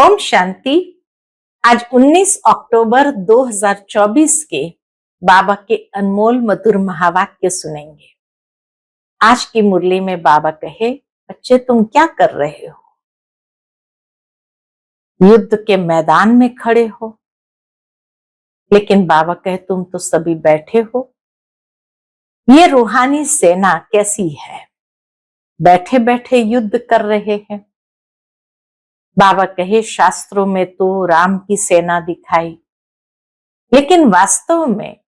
ओम शांति। आज 19 अक्टूबर 2024 के बाबा के अनमोल मधुर महावाक्य सुनेंगे। आज की मुरली में बाबा कहे, बच्चे तुम क्या कर रहे हो? युद्ध के मैदान में खड़े हो, लेकिन बाबा कहे तुम तो सभी बैठे हो। ये रूहानी सेना कैसी है? बैठे बैठे युद्ध कर रहे हैं। बाबा कहे शास्त्रों में तो राम की सेना दिखाई, लेकिन वास्तव में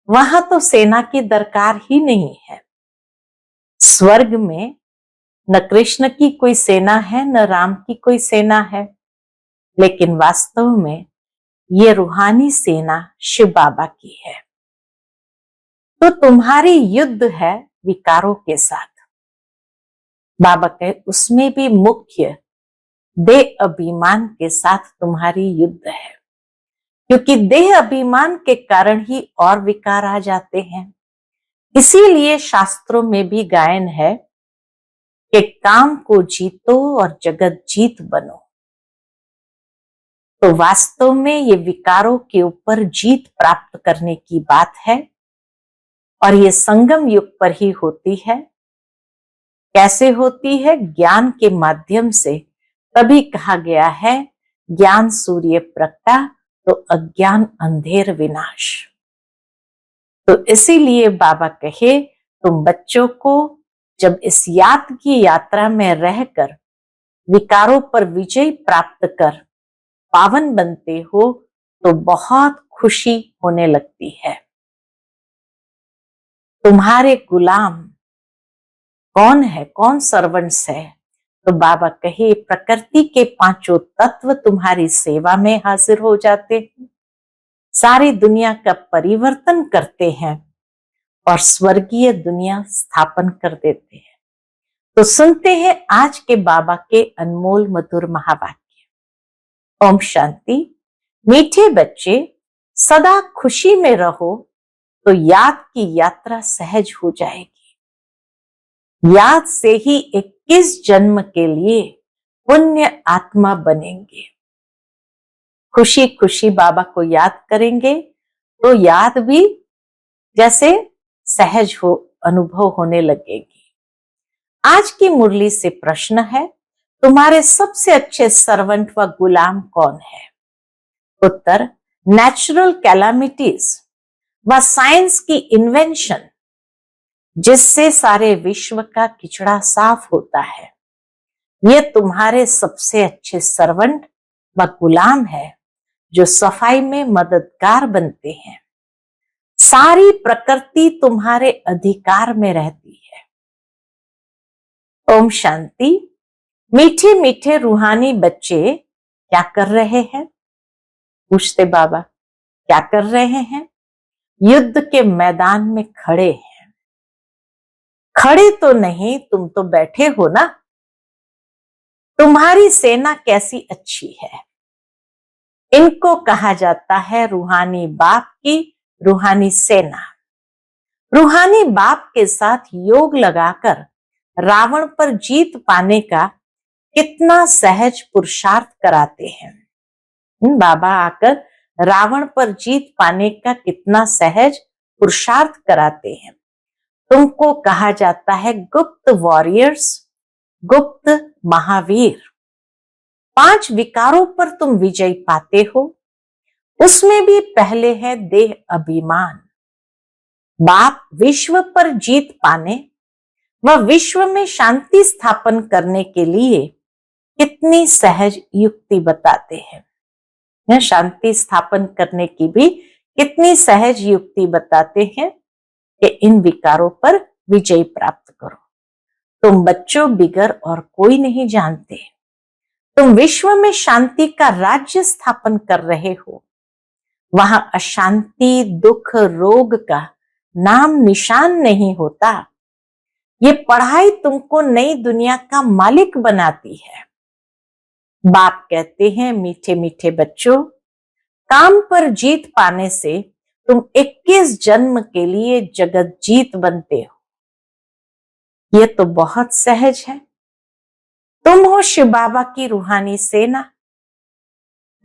वहां तो सेना की दरकार ही नहीं है। स्वर्ग में न कृष्ण की कोई सेना है, न राम की कोई सेना है, लेकिन वास्तव में ये रूहानी सेना शिव बाबा की है। तो तुम्हारी युद्ध है विकारों के साथ। बाबा कहे उसमें भी मुख्य देह अभिमान के साथ तुम्हारी युद्ध है, क्योंकि देह अभिमान के कारण ही और विकार आ जाते हैं। इसीलिए शास्त्रों में भी गायन है कि काम को जीतो और जगत जीत बनो। तो वास्तव में ये विकारों के ऊपर जीत प्राप्त करने की बात है, और ये संगम युग पर ही होती है। कैसे होती है? ज्ञान के माध्यम से। तभी कहा गया है ज्ञान सूर्य प्रगटा तो अज्ञान अंधेर विनाश। तो इसीलिए बाबा कहे तुम बच्चों को जब इस याद की यात्रा में रहकर विकारों पर विजय प्राप्त कर पावन बनते हो तो बहुत खुशी होने लगती है। तुम्हारे गुलाम कौन है? कौन सर्वेंट्स है? तो बाबा कहे प्रकृति के पांचों तत्व तुम्हारी सेवा में हाजिर हो जाते हैं, सारी दुनिया का परिवर्तन करते हैं और स्वर्गीय दुनिया स्थापन कर देते हैं। तो सुनते हैं आज के बाबा के अनमोल मधुर महावाक्य। ओम शांति। मीठे बच्चे सदा खुशी में रहो तो याद की यात्रा सहज हो जाएगी। याद से ही 21 जन्म के लिए पुण्य आत्मा बनेंगे। खुशी खुशी बाबा को याद करेंगे तो याद भी जैसे सहज हो अनुभव होने लगेगी। आज की मुरली से प्रश्न है, तुम्हारे सबसे अच्छे सर्वेंट व गुलाम कौन है? उत्तर, नेचुरल कैलामिटीज व साइंस की इन्वेंशन जिससे सारे विश्व का किचड़ा साफ होता है, ये तुम्हारे सबसे अच्छे सर्वेंट व गुलाम है जो सफाई में मददगार बनते हैं। सारी प्रकृति तुम्हारे अधिकार में रहती है। ओम शांति। मीठे मीठे रूहानी बच्चे क्या कर रहे हैं? पूछते बाबा, क्या कर रहे हैं? युद्ध के मैदान में खड़े हैं। खड़े तो नहीं, तुम तो बैठे हो ना। तुम्हारी सेना कैसी अच्छी है। इनको कहा जाता है रूहानी बाप की रूहानी सेना। रूहानी बाप के साथ योग लगाकर रावण पर जीत पाने का कितना सहज पुरुषार्थ कराते हैं। बाबा आकर रावण पर जीत पाने का कितना सहज पुरुषार्थ कराते हैं। तुमको कहा जाता है गुप्त वॉरियर्स, गुप्त महावीर। 5 विकारों पर तुम विजय पाते हो। उसमें भी पहले है देह अभिमान। बाप विश्व पर जीत पाने व विश्व में शांति स्थापन करने के लिए कितनी सहज युक्ति बताते हैं। शांति स्थापन करने की भी कितनी सहज युक्ति बताते हैं कि इन विकारों पर विजय प्राप्त करो। तुम बच्चों बिगर और कोई नहीं जानते। तुम विश्व में शांति का राज्य स्थापन कर रहे हो। वहां अशांति, दुख, रोग का नाम निशान नहीं होता। ये पढ़ाई तुमको नई दुनिया का मालिक बनाती है। बाप कहते हैं मीठे मीठे बच्चों, काम पर जीत पाने से तुम 21 जन्म के लिए जगत जीत बनते हो। ये तो बहुत सहज है। तुम हो शिव बाबा की रूहानी सेना।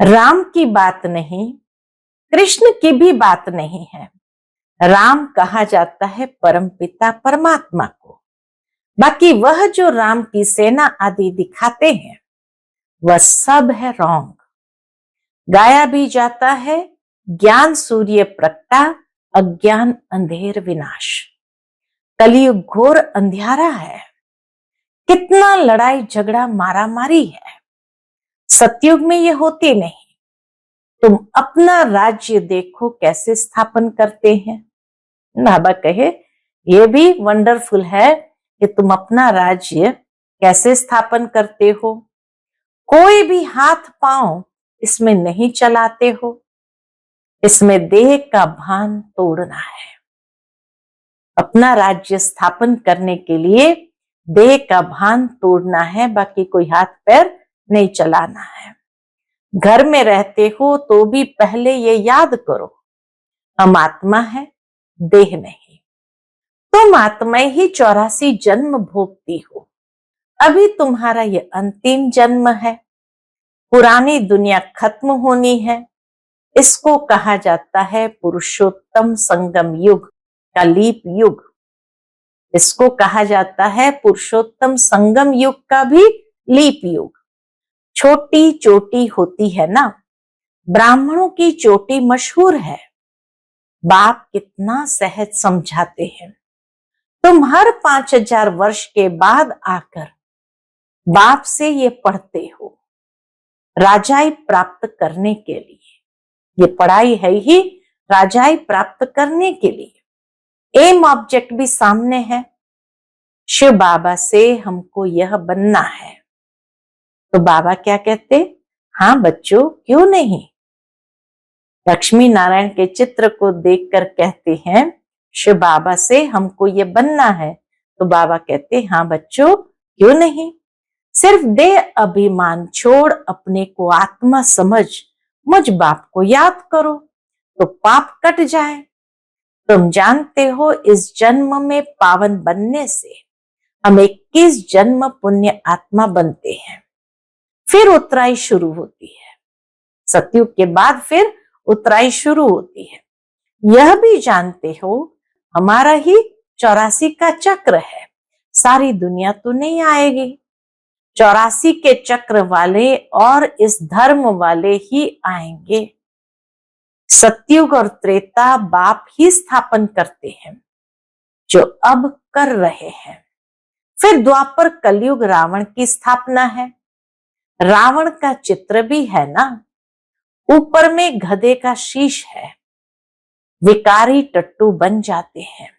राम की बात नहीं, कृष्ण की भी बात नहीं है। राम कहा जाता है परमपिता परमात्मा को। बाकी वह जो राम की सेना आदि दिखाते हैं वह सब है रॉन्ग। गाया भी जाता है, ज्ञान सूर्य प्रगटा, अज्ञान अंधेर विनाश। कलयुग घोर अंधियारा है, कितना लड़ाई झगड़ा मारा मारी है। सतयुग में ये होती नहीं। तुम अपना राज्य देखो कैसे स्थापन करते हैं। बाबा कहे ये भी वंडरफुल है कि तुम अपना राज्य कैसे स्थापन करते हो। कोई भी हाथ पांव इसमें नहीं चलाते हो। इसमें देह का भान तोड़ना है। अपना राज्य स्थापन करने के लिए देह का भान तोड़ना है, बाकी कोई हाथ पैर नहीं चलाना है। घर में रहते हो तो भी पहले ये याद करो, हम आत्मा है, देह नहीं। तुम आत्मा ही 84 जन्म भोगती हो। अभी तुम्हारा ये अंतिम जन्म है। पुरानी दुनिया खत्म होनी है। इसको कहा जाता है पुरुषोत्तम संगम युग, कलीप युग। इसको कहा जाता है पुरुषोत्तम संगम युग का भी लीप युग। छोटी चोटी होती है ना, ब्राह्मणों की चोटी मशहूर है। बाप कितना सहज समझाते हैं। तुम हर 5000 वर्ष के बाद आकर बाप से ये पढ़ते हो, राजाई प्राप्त करने के लिए। ये पढ़ाई है ही राजाई प्राप्त करने के लिए। एम ऑब्जेक्ट भी सामने है। शिव बाबा से हमको यह बनना है। तो बाबा क्या कहते? हाँ बच्चों, क्यों नहीं। लक्ष्मी नारायण के चित्र को देखकर कहते हैं शिव बाबा से हमको ये बनना है। तो बाबा कहते हाँ बच्चों, क्यों नहीं। सिर्फ दे अभिमान छोड़ अपने को आत्मा समझ मुझ बाप को याद करो तो पाप कट जाए। तुम जानते हो इस जन्म में पावन बनने से हम 21 जन्म पुण्य आत्मा बनते हैं। फिर उतराई शुरू होती है। सतयुग के बाद फिर उतराई शुरू होती है। यह भी जानते हो हमारा ही 84 का चक्र है। सारी दुनिया तो नहीं आएगी। 84 के चक्र वाले और इस धर्म वाले ही आएंगे। सतयुग और त्रेता बाप ही स्थापन करते हैं, जो अब कर रहे हैं। फिर द्वापर कलयुग रावण की स्थापना है। रावण का चित्र भी है ना, ऊपर में गधे का शीश है। विकारी टट्टू बन जाते हैं।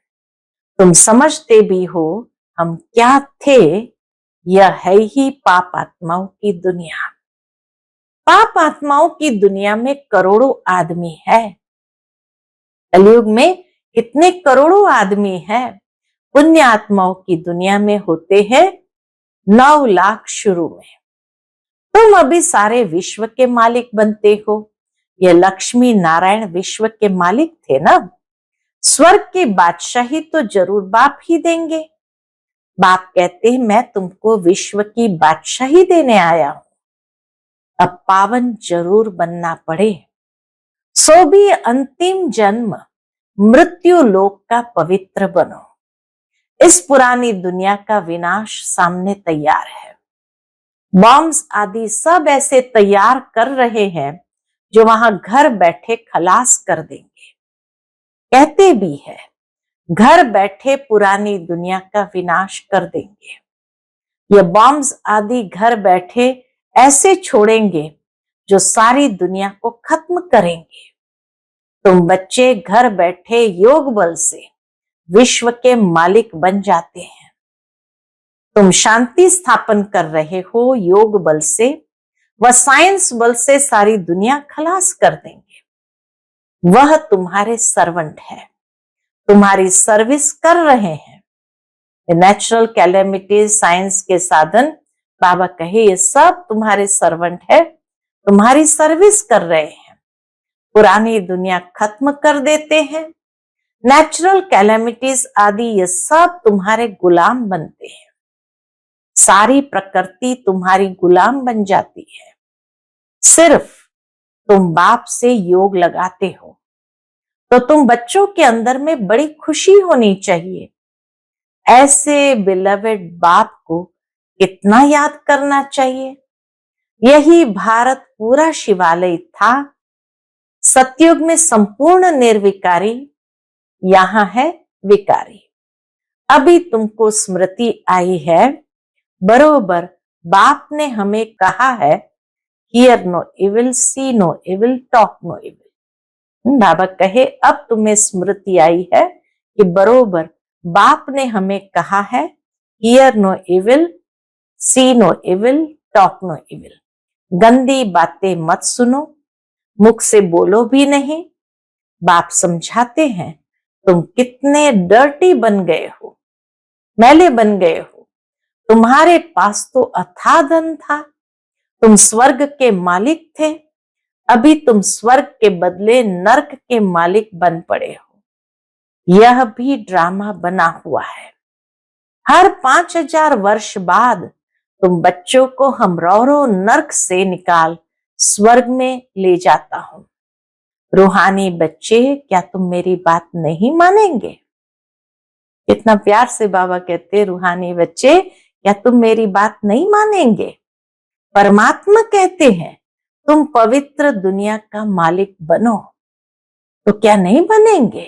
तुम समझते भी हो हम क्या थे। यह है ही पाप आत्माओं की दुनिया। पाप आत्माओं की दुनिया में करोड़ों आदमी है। कलयुग में कितने करोड़ों आदमी हैं। पुण्य आत्माओं की दुनिया में होते हैं 9 लाख शुरू में। तुम अभी सारे विश्व के मालिक बनते हो। ये लक्ष्मी नारायण विश्व के मालिक थे ना। स्वर्ग की बादशाही तो जरूर बाप ही देंगे। बाप कहते हैं मैं तुमको विश्व की बादशाही देने आया हूं। अब पावन जरूर बनना पड़े। सो भी अंतिम जन्म मृत्यु लोक का पवित्र बनो। इस पुरानी दुनिया का विनाश सामने तैयार है। बॉम्ब्स आदि सब ऐसे तैयार कर रहे हैं जो वहां घर बैठे खलास कर देंगे। कहते भी है घर बैठे पुरानी दुनिया का विनाश कर देंगे। ये बॉम्ब्स आदि घर बैठे ऐसे छोड़ेंगे जो सारी दुनिया को खत्म करेंगे। तुम बच्चे घर बैठे योग बल से विश्व के मालिक बन जाते हैं। तुम शांति स्थापन कर रहे हो योग बल से, वह साइंस बल से सारी दुनिया खलास कर देंगे। वह तुम्हारे सर्वेंट है, तुम्हारी सर्विस कर रहे हैं। नेचुरल कैलेमिटीज साइंस के साधन बाबा कहे ये सब तुम्हारे सर्वेंट है, तुम्हारी सर्विस कर रहे हैं। पुरानी दुनिया खत्म कर देते हैं। नेचुरल कैलेमिटीज आदि ये सब तुम्हारे गुलाम बनते हैं। सारी प्रकृति तुम्हारी गुलाम बन जाती है। सिर्फ तुम बाप से योग लगाते हो, तो तुम बच्चों के अंदर में बड़ी खुशी होनी चाहिए। ऐसे बिलवेड बाप को कितना याद करना चाहिए। यही भारत पूरा शिवालय था। सतयुग में संपूर्ण निर्विकारी, यहां है विकारी। अभी तुमको स्मृति आई है, बरोबर बाप ने हमें कहा है, hear no evil, see no evil, talk no evil. बाबा कहे अब तुम्हें स्मृति आई है कि बरोबर बाप ने हमें कहा है, hear no evil, see no evil, talk no evil. गंदी बातें मत सुनो, मुख से बोलो भी नहीं। बाप समझाते हैं, तुम कितने डर्टी बन गए हो, मैले बन गए हो। तुम्हारे पास तो अथाह धन था, तुम स्वर्ग के मालिक थे, अभी तुम स्वर्ग के बदले नरक के मालिक बन पड़े हो। यह भी ड्रामा बना हुआ है। हर 5000 वर्ष बाद तुम बच्चों को हम रौरो नरक से निकाल स्वर्ग में ले जाता हूं। रूहानी बच्चे, क्या तुम मेरी बात नहीं मानेंगे? कितना प्यार से बाबा कहते, रूहानी बच्चे क्या तुम मेरी बात नहीं मानेंगे? परमात्मा कहते हैं तुम पवित्र दुनिया का मालिक बनो, तो क्या नहीं बनेंगे?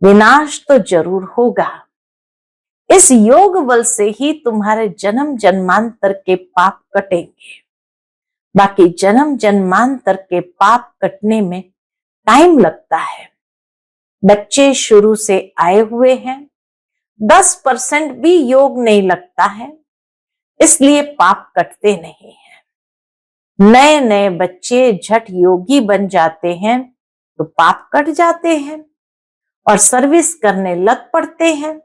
विनाश तो जरूर होगा। इस योग बल से ही तुम्हारे जन्म जन्मांतर के पाप कटेंगे। बाकी जन्म जन्मांतर के पाप कटने में टाइम लगता है। बच्चे शुरू से आए हुए हैं, 10% भी योग नहीं लगता है, इसलिए पाप कटते नहीं हैं। नए नए बच्चे झट योगी बन जाते हैं तो पाप कट जाते हैं और सर्विस करने लग पड़ते हैं।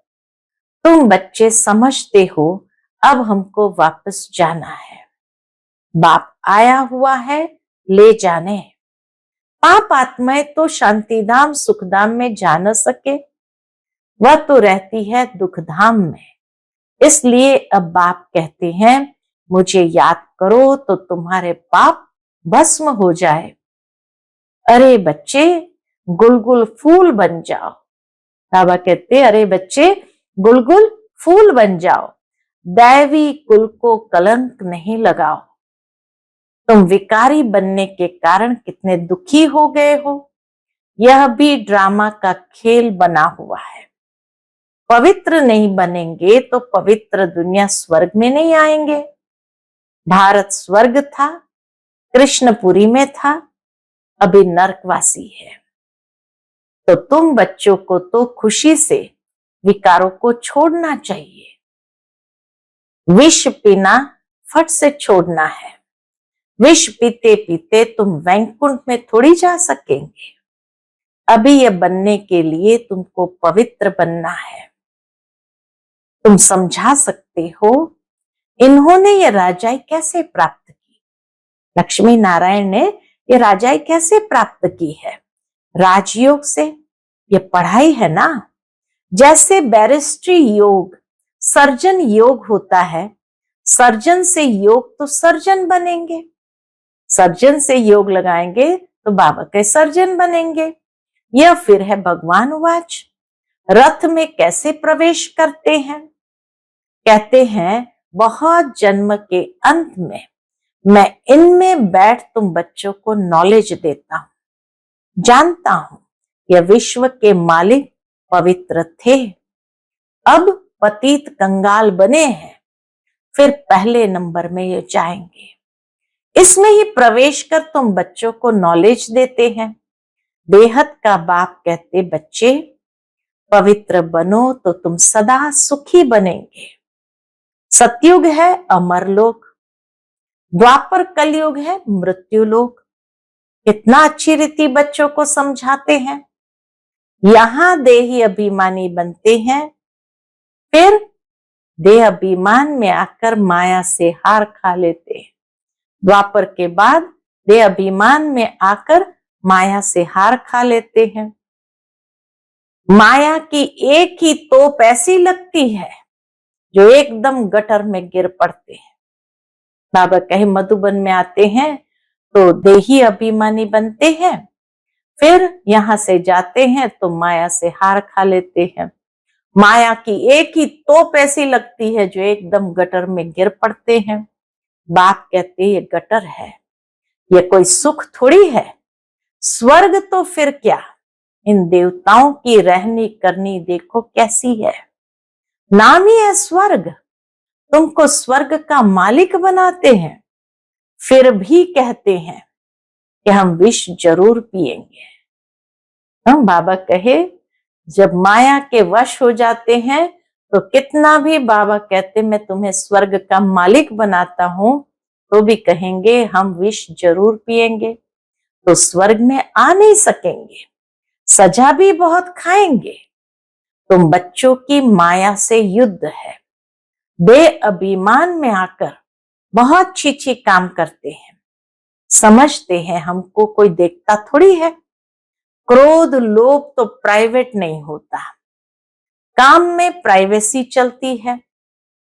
तुम बच्चे समझते हो अब हमको वापस जाना है, बाप आया हुआ है ले जाने। पाप आत्माएं तो शांतिधाम सुखधाम में जा न सके, वह तो रहती है दुखधाम में। इसलिए अब बाप कहते हैं मुझे याद करो तो तुम्हारे पाप भस्म हो जाए। अरे बच्चे गुलगुल फूल बन जाओ। बाबा कहते अरे बच्चे गुलगुल फूल बन जाओ, दैवी कुल को कलंक नहीं लगाओ। तुम विकारी बनने के कारण कितने दुखी हो गए हो, यह भी ड्रामा का खेल बना हुआ है। पवित्र नहीं बनेंगे तो पवित्र दुनिया स्वर्ग में नहीं आएंगे। भारत स्वर्ग था, कृष्णपुरी में था, अभी नरकवासी है। तो तुम बच्चों को तो खुशी से विकारों को छोड़ना चाहिए। विष पीना फट से छोड़ना है। विष पीते पीते तुम वैकुंठ में थोड़ी जा सकेंगे। अभी यह बनने के लिए तुमको पवित्र बनना है। तुम समझा सकते हो इन्होंने ये राजाई कैसे प्राप्त की। लक्ष्मी नारायण ने ये राजाई कैसे प्राप्त की है? राजयोग से। ये पढ़ाई है ना, जैसे बैरिस्ट्री योग सर्जन योग होता है, सर्जन से योग तो सर्जन बनेंगे। सर्जन से योग लगाएंगे तो बाबा के सर्जन बनेंगे। यह फिर है भगवान वाच। रथ में कैसे प्रवेश करते हैं? कहते हैं बहुत जन्म के अंत में मैं इनमें बैठ तुम बच्चों को नॉलेज देता हूं। जानता हूं यह विश्व के मालिक पवित्र थे, अब पतित कंगाल बने हैं, फिर पहले नंबर में ये जाएंगे। इसमें ही प्रवेश कर तुम बच्चों को नॉलेज देते हैं। बेहद का बाप कहते बच्चे पवित्र बनो तो तुम सदा सुखी बनेंगे। सतयुग है अमर लोक, द्वापर कलयुग है मृत्यु लोक। कितना अच्छी रीति बच्चों को समझाते हैं। यहां देही अभिमानी बनते हैं, फिर देह अभिमान में आकर माया से हार खा लेते हैं। द्वापर के बाद देह अभिमान में आकर माया से हार खा लेते हैं। माया की एक ही तोप ऐसी लगती है जो एकदम गटर में गिर पड़ते हैं। बाबा कहे मधुबन में आते हैं तो देही अभिमानी बनते हैं, फिर यहां से जाते हैं तो माया से हार खा लेते हैं। माया की एक ही तोप ऐसी लगती है जो एकदम गटर में गिर पड़ते हैं। बाप कहते ये गटर है, ये कोई सुख थोड़ी है। स्वर्ग तो फिर क्या, इन देवताओं की रहनी करनी देखो कैसी है। नाम ही है स्वर्ग, तुमको स्वर्ग का मालिक बनाते हैं, फिर भी कहते हैं कि हम विष जरूर पिएंगे। हम बाबा कहे जब माया के वश हो जाते हैं तो कितना भी बाबा कहते मैं तुम्हें स्वर्ग का मालिक बनाता हूं तो भी कहेंगे हम विष जरूर पिएंगे, तो स्वर्ग में आ नहीं सकेंगे, सजा भी बहुत खाएंगे। तुम बच्चों की माया से युद्ध है, बेअभिमान में आकर बहुत छीछी काम करते हैं, समझते हैं हमको कोई देखता थोड़ी है। क्रोध लोभ तो प्राइवेट नहीं होता, काम में प्राइवेसी चलती है।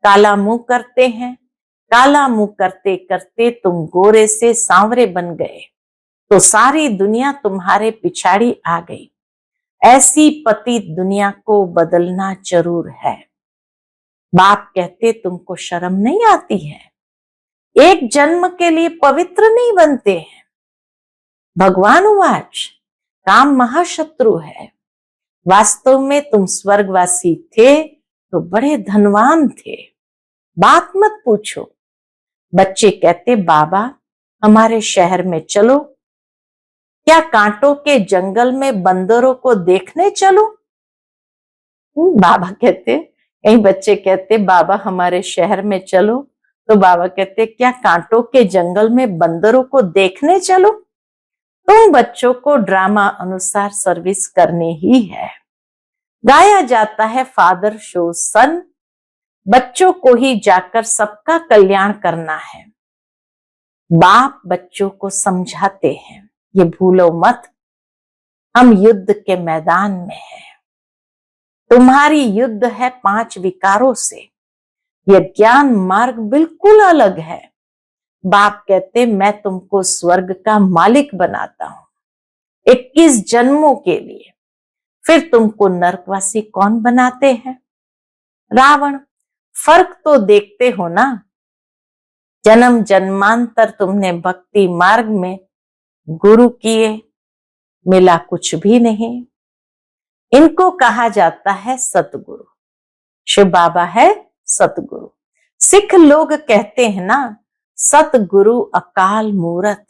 काला मुंह करते हैं, काला मुंह करते करते तुम गोरे से सांवरे बन गए तो सारी दुनिया तुम्हारे पिछाड़ी आ गई। ऐसी पतित दुनिया को बदलना जरूर है। बाप कहते तुमको शर्म नहीं आती है, एक जन्म के लिए पवित्र नहीं बनते हैं। भगवान वाच काम महाशत्रु है, वास्तव में तुम स्वर्गवासी थे तो बड़े धनवान थे, बात मत पूछो। बच्चे कहते बाबा हमारे शहर में चलो, क्या कांटों के जंगल में बंदरों को देखने चलो। बाबा कहते, कई बच्चे कहते बाबा हमारे शहर में चलो, तो बाबा कहते क्या कांटों के जंगल में बंदरों को देखने चलो। तुम बच्चों को ड्रामा अनुसार सर्विस करनी ही है। गाया जाता है फादर शो सन, बच्चों को ही जाकर सबका कल्याण करना है। बाप बच्चों को समझाते हैं ये भूलो मत, हम युद्ध के मैदान में हैं। तुम्हारी युद्ध है 5 विकारों से, यह ज्ञान मार्ग बिल्कुल अलग है। बाप कहते मैं तुमको स्वर्ग का मालिक बनाता हूं 21 जन्मों के लिए, फिर तुमको नरकवासी कौन बनाते हैं। रावण, फर्क तो देखते हो ना, जन्म जन्मांतर तुमने भक्ति मार्ग में गुरु किए, मिला कुछ भी नहीं। इनको कहा जाता है सतगुरु। शिव बाबा है सतगुरु। सिख लोग कहते हैं ना सतगुरु अकाल मूरत,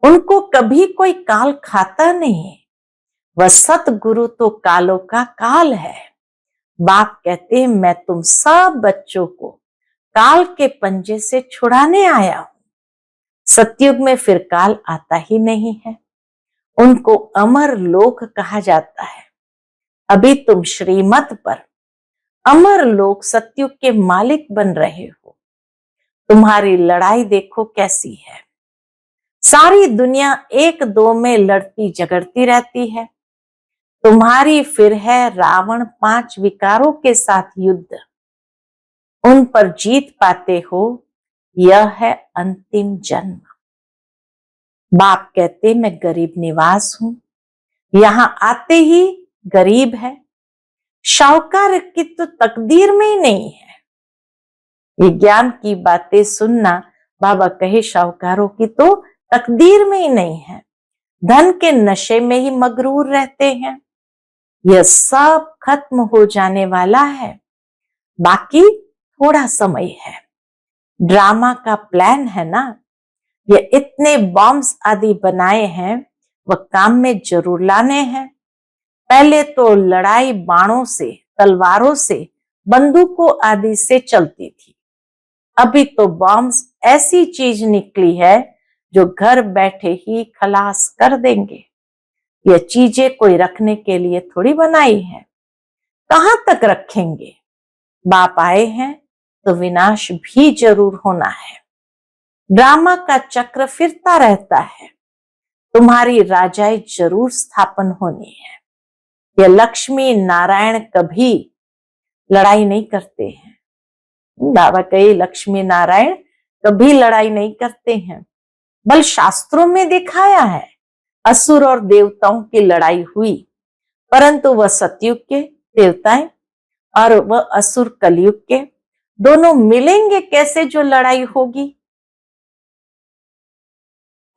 उनको कभी कोई काल खाता नहीं, वह सतगुरु तो कालों का काल है। बाप कहते हैं मैं तुम सब बच्चों को काल के पंजे से छुड़ाने आया हूं। सतयुग में फिर काल आता ही नहीं है, उनको अमर लोक कहा जाता है। अभी तुम श्रीमत पर अमर लोक सतयुग के मालिक बन रहे हो। तुम्हारी लड़ाई देखो कैसी है, सारी दुनिया एक दो में लड़ती झगड़ती रहती है। तुम्हारी फिर है रावण 5 विकारों के साथ युद्ध, उन पर जीत पाते हो, यह है अंतिम जन्म। बाप कहते मैं गरीब निवास हूं, यहां आते ही गरीब है, शाहूकार की तो तकदीर में ही नहीं है। ये ज्ञान की बातें सुनना, बाबा कहे शाहूकारों की तो तकदीर में ही नहीं है, धन के नशे में ही मगरूर रहते हैं। यह सब खत्म हो जाने वाला है, बाकी थोड़ा समय है। ड्रामा का प्लान है ना, ये इतने बॉम्ब्स आदि बनाए हैं, वह काम में जरूर लाने हैं। पहले तो लड़ाई बाणों से, तलवारों से, बंदूकों आदि से चलती थी। अभी तो बॉम्ब्स ऐसी चीज निकली है जो घर बैठे ही खलास कर देंगे। यह चीजें कोई रखने के लिए थोड़ी बनाई है, कहां तक रखेंगे। बाप आए हैं तो विनाश भी जरूर होना है। ड्रामा का चक्र फिरता रहता है, तुम्हारी राजाई जरूर स्थापन होनी है। यह लक्ष्मी नारायण कभी लड़ाई नहीं करते हैं। बाबा कहे लक्ष्मी नारायण कभी लड़ाई नहीं करते हैं, बल शास्त्रों में दिखाया है। असुर और देवताओं की लड़ाई हुई, परंतु वह सतयुग के देवताएं और वह असुर कलयुग के, दोनों मिलेंगे कैसे जो लड़ाई होगी।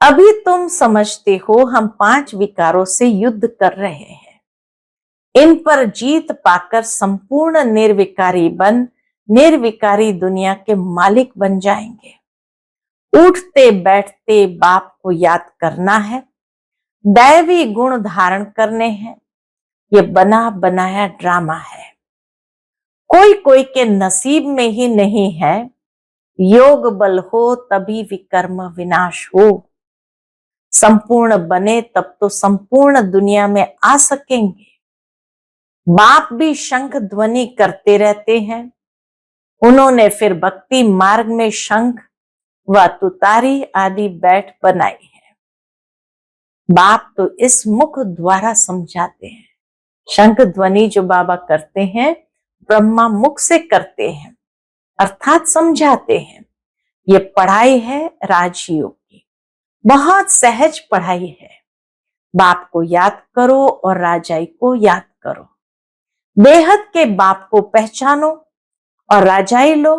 अभी तुम समझते हो हम 5 विकारों से युद्ध कर रहे हैं। इन पर जीत पाकर संपूर्ण निर्विकारी बन निर्विकारी दुनिया के मालिक बन जाएंगे। उठते बैठते बाप को याद करना है, दैवी गुण धारण करने हैं। ये बना बनाया ड्रामा है। कोई कोई के नसीब में ही नहीं है। योग बल हो तभी विकर्म विनाश हो। संपूर्ण बने तब तो संपूर्ण दुनिया में आ सकेंगे। बाप भी शंख ध्वनि करते रहते हैं। उन्होंने फिर भक्ति मार्ग में शंख व तुतारी आदि बैठ बनाई है। बाप तो इस मुख द्वारा समझाते हैं। शंख ध्वनि जो बाबा करते हैं ब्रह्मा मुख से करते हैं, अर्थात समझाते हैं। ये पढ़ाई है राजयोग की, बहुत सहज पढ़ाई है। बाप को याद करो और राजाई को याद करो। बेहद के बाप को पहचानो और राजाई लो।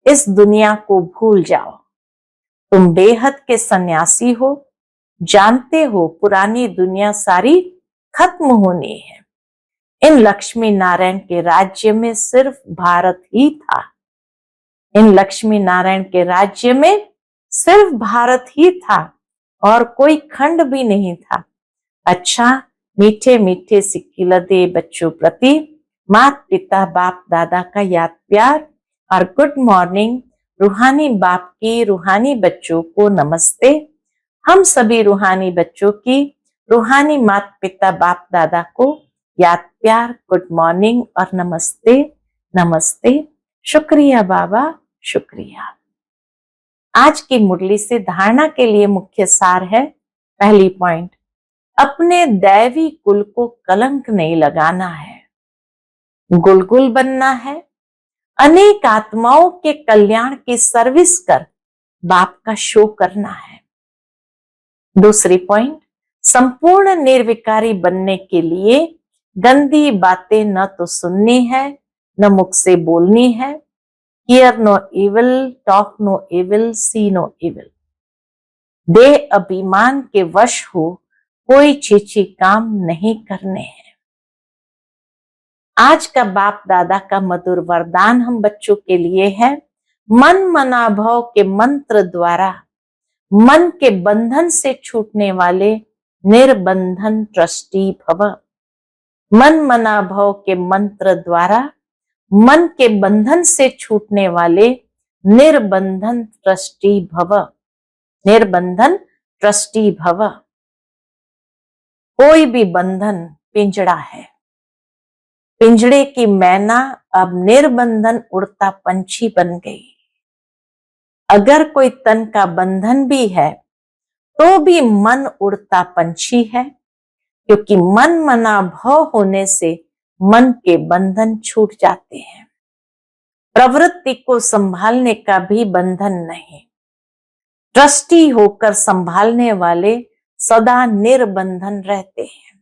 इस दुनिया को भूल जाओ। तुम बेहद के सन्यासी हो, जानते हो पुरानी दुनिया सारी खत्म होनी है। इन लक्ष्मी नारायण के राज्य में सिर्फ भारत ही था। इन लक्ष्मी नारायण के राज्य में सिर्फ भारत ही था और कोई खंड भी नहीं था। अच्छा, मीठे मीठे सिक्किलदे बच्चों प्रति माता पिता बाप दादा का याद प्यार और गुड मॉर्निंग। रूहानी बाप की रूहानी बच्चों को नमस्ते। हम सभी रूहानी बच्चों की रूहानी माता पिता बाप दादा को याद प्यार, गुड मॉर्निंग और नमस्ते नमस्ते। शुक्रिया बाबा, शुक्रिया। आज की मुरली से धारणा के लिए मुख्य सार है। पहली पॉइंट, अपने दैवी कुल को कलंक नहीं लगाना है, गुलगुल बनना है। अनेक आत्माओं के कल्याण की सर्विस कर बाप का शो करना है। दूसरी पॉइंट, संपूर्ण निर्विकारी बनने के लिए गंदी बातें न तो सुननी है न मुख से बोलनी है। Hear no evil, talk no evil, see no evil. देह अभिमान के वश हो कोई चीची काम नहीं करने हैं। आज का बाप दादा का मधुर वरदान हम बच्चों के लिए है। मन मनाभव के मंत्र द्वारा मन के बंधन से छूटने वाले निर्बंधन ट्रस्टी भव। मन मनाभव के मंत्र द्वारा मन के बंधन से छूटने वाले निर्बंधन ट्रस्टी भव। निर्बंधन ट्रस्टी भव। कोई भी बंधन पिंजड़ा है। पिंजड़े की मैना अब निर्बंधन उड़ता पंछी बन गई। अगर कोई तन का बंधन भी है तो भी मन उड़ता पंछी है, क्योंकि मन मना भव होने से मन के बंधन छूट जाते हैं। प्रवृत्ति को संभालने का भी बंधन नहीं। ट्रस्टी होकर संभालने वाले सदा निर्बंधन रहते हैं।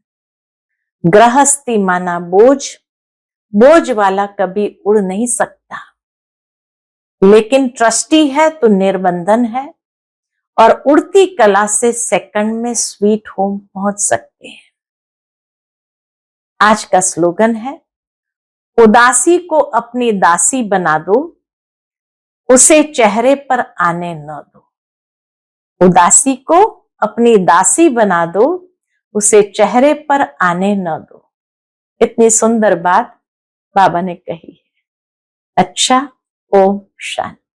गृहस्थी माना बोझ, बोझ वाला कभी उड़ नहीं सकता, लेकिन ट्रस्टी है तो निर्बंधन है और उड़ती कला से सेकंड में स्वीट होम पहुंच सकते हैं। आज का स्लोगन है, उदासी को अपनी दासी बना दो, उसे चेहरे पर आने न दो। उदासी को अपनी दासी बना दो, उसे चेहरे पर आने न दो। इतनी सुंदर बात बाबा ने कही है। अच्छा, ओम शांति।